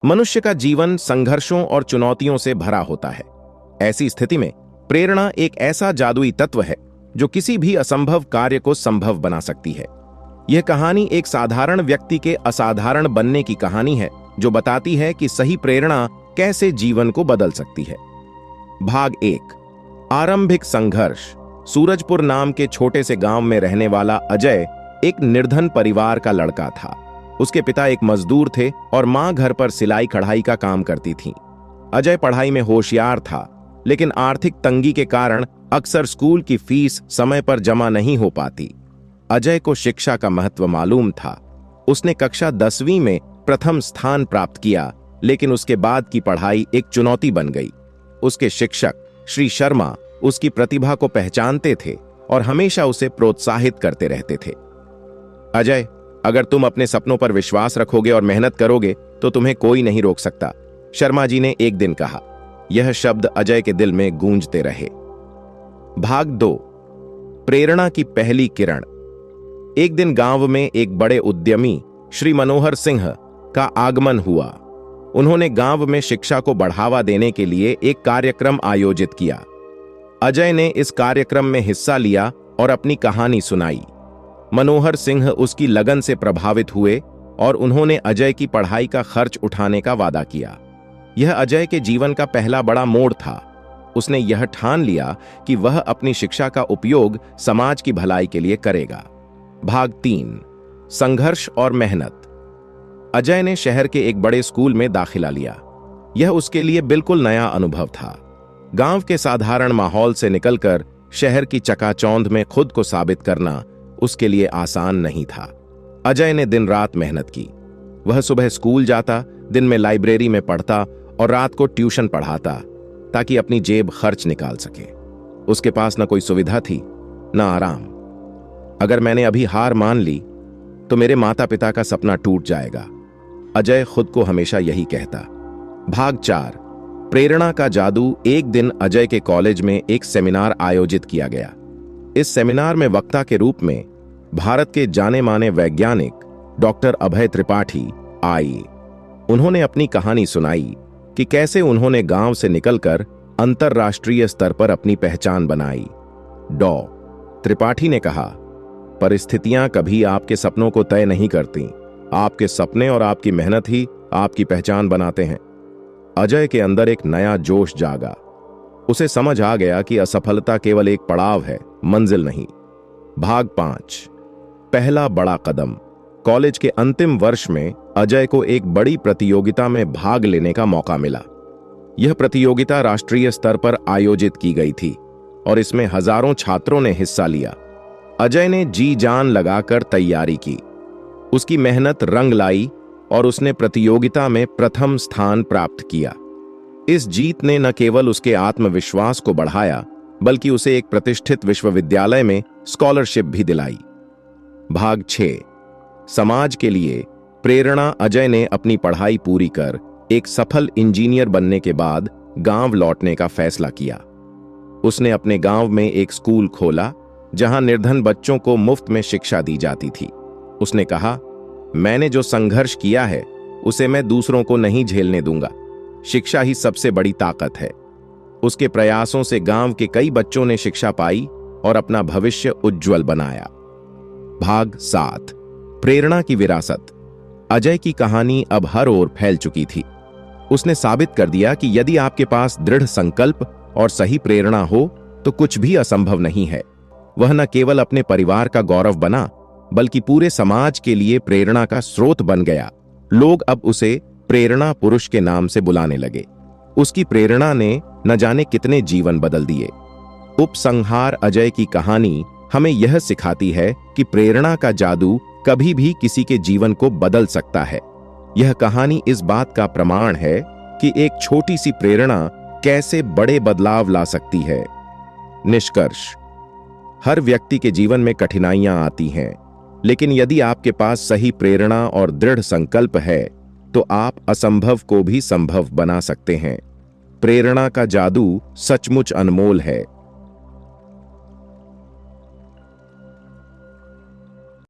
मनुष्य का जीवन संघर्षों और चुनौतियों से भरा होता है। ऐसी स्थिति में प्रेरणा एक ऐसा जादुई तत्व है जो किसी भी असंभव कार्य को संभव बना सकती है। यह कहानी एक साधारण व्यक्ति के असाधारण बनने की कहानी है, जो बताती है कि सही प्रेरणा कैसे जीवन को बदल सकती है। भाग 1। आरंभिक संघर्ष। सूरजपुर नाम के छोटे से गांव में रहने वाला अजय एक निर्धन परिवार का लड़का था। उसके पिता एक मजदूर थे और मां घर पर सिलाई कढ़ाई का काम करती थीं। अजय पढ़ाई में होशियार था, लेकिन आर्थिक तंगी के कारण अक्सर स्कूल की फीस समय पर जमा नहीं हो पाती। अजय को शिक्षा का महत्व मालूम था। उसने कक्षा 10वीं में प्रथम स्थान प्राप्त किया, लेकिन उसके बाद की पढ़ाई एक चुनौती बन गई। उसके शिक्षक श्री शर्मा उसकी प्रतिभा को पहचानते थे और हमेशा उसे प्रोत्साहित करते रहते थे। अजय, अगर तुम अपने सपनों पर विश्वास रखोगे और मेहनत करोगे तो तुम्हें कोई नहीं रोक सकता, शर्मा जी ने एक दिन कहा। यह शब्द अजय के दिल में गूंजते रहे। भाग 2। प्रेरणा की पहली किरण। एक दिन गांव में एक बड़े उद्यमी श्री मनोहर सिंह का आगमन हुआ। उन्होंने गांव में शिक्षा को बढ़ावा देने के लिए एक कार्यक्रम आयोजित किया। अजय ने इस कार्यक्रम में हिस्सा लिया और अपनी कहानी सुनाई। मनोहर सिंह उसकी लगन से प्रभावित हुए और उन्होंने अजय की पढ़ाई का खर्च उठाने का वादा किया। यह अजय के जीवन का पहला बड़ा मोड़ था। उसने यह ठान लिया कि वह अपनी शिक्षा का उपयोग समाज की भलाई के लिए करेगा। भाग 3। संघर्ष और मेहनत। अजय ने शहर के एक बड़े स्कूल में दाखिला लिया। यह उसके लिए बिल्कुल नया अनुभव था। गांव के साधारण माहौल से निकलकर शहर की चकाचौंध में खुद को साबित करना उसके लिए आसान नहीं था। अजय ने दिन रात मेहनत की। वह सुबह स्कूल जाता, दिन में लाइब्रेरी में पढ़ता और रात को ट्यूशन पढ़ाता, ताकि अपनी जेब खर्च निकाल सके। उसके पास न कोई सुविधा थी, न आराम। अगर मैंने अभी हार मान ली तो मेरे माता पिता का सपना टूट जाएगा, अजय खुद को हमेशा यही कहता। भाग 4। प्रेरणा का जादू। एक दिन अजय के कॉलेज में एक सेमिनार आयोजित किया गया। इस सेमिनार में वक्ता के रूप में भारत के जाने माने वैज्ञानिक डॉक्टर अभय त्रिपाठी आए। उन्होंने अपनी कहानी सुनाई कि कैसे उन्होंने गांव से निकलकर अंतर्राष्ट्रीय स्तर पर अपनी पहचान बनाई। डॉ. त्रिपाठी ने कहा, परिस्थितियां कभी आपके सपनों को तय नहीं करती, आपके सपने और आपकी मेहनत ही आपकी पहचान बनाते हैं। अजय के अंदर एक नया जोश जागा। उसे समझ आ गया कि असफलता केवल एक पड़ाव है, मंजिल नहीं। भाग 5। पहला बड़ा कदम। कॉलेज के अंतिम वर्ष में अजय को एक बड़ी प्रतियोगिता में भाग लेने का मौका मिला। यह प्रतियोगिता राष्ट्रीय स्तर पर आयोजित की गई थी और इसमें हजारों छात्रों ने हिस्सा लिया। अजय ने जी जान लगाकर तैयारी की। उसकी मेहनत रंग लाई और उसने प्रतियोगिता में प्रथम स्थान प्राप्त किया। इस जीत ने न केवल उसके आत्मविश्वास को बढ़ाया, बल्कि उसे एक प्रतिष्ठित विश्वविद्यालय में स्कॉलरशिप भी दिलाई। भाग 6। समाज के लिए प्रेरणा। अजय ने अपनी पढ़ाई पूरी कर एक सफल इंजीनियर बनने के बाद गांव लौटने का फैसला किया। उसने अपने गांव में एक स्कूल खोला, जहां निर्धन बच्चों को मुफ्त में शिक्षा दी जाती थी। उसने कहा, मैंने जो संघर्ष किया है उसे मैं दूसरों को नहीं झेलने दूंगा। शिक्षा ही सबसे बड़ी ताकत है। उसके प्रयासों से गांव के कई बच्चों ने शिक्षा पाई और अपना भविष्य उज्जवल बनाया। भाग 7। प्रेरणा की विरासत। अजय की कहानी अब हर ओर फैल चुकी थी। उसने साबित कर दिया कि यदि आपके पास दृढ़ संकल्प और सही प्रेरणा हो तो कुछ भी असंभव नहीं है। वह न केवल अपने परिवार का गौरव बना, बल्कि पूरे समाज के लिए प्रेरणा का स्रोत बन गया। लोग अब उसे प्रेरणा पुरुष के नाम से बुलाने लगे। उसकी प्रेरणा ने न जाने कितने जीवन बदल दिए। उपसंहार। अजय की कहानी हमें यह सिखाती है कि प्रेरणा का जादू कभी भी किसी के जीवन को बदल सकता है। यह कहानी इस बात का प्रमाण है कि एक छोटी सी प्रेरणा कैसे बड़े बदलाव ला सकती है। निष्कर्ष। हर व्यक्ति के जीवन में कठिनाइयां आती हैं, लेकिन यदि आपके पास सही प्रेरणा और दृढ़ संकल्प है तो आप असंभव को भी संभव बना सकते हैं। प्रेरणा का जादू सचमुच अनमोल है